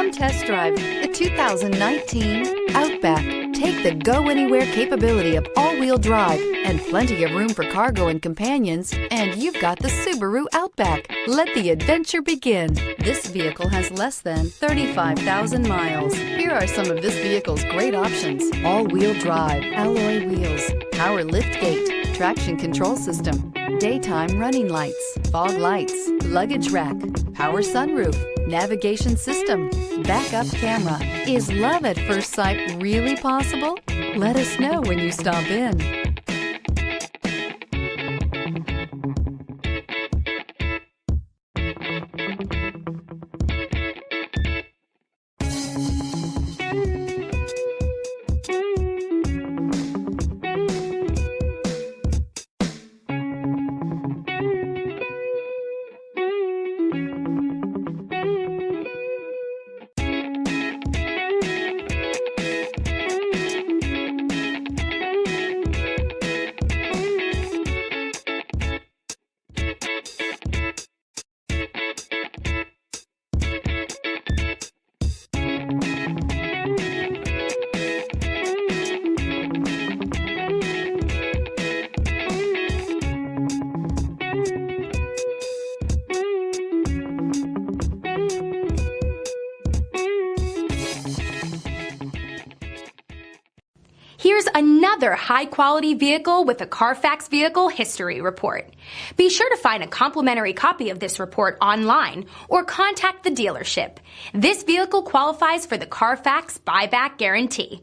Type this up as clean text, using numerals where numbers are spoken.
Come test drive the 2019 Outback. Take the go-anywhere capability of all-wheel drive and plenty of room for cargo and companions, and you've got the Subaru Outback. Let the adventure begin. This vehicle has less than 35,000 miles. Here are some of this vehicle's great options: all-wheel drive, alloy wheels, power liftgate, traction control system, daytime running lights, fog lights, luggage rack, power sunroof, navigation system, backup camera. Is love at first sight really possible? Let us know when you stop in. Here's another high-quality vehicle with a Carfax Vehicle History Report. Be sure to find a complimentary copy of this report online or contact the dealership. This vehicle qualifies for the Carfax Buyback Guarantee.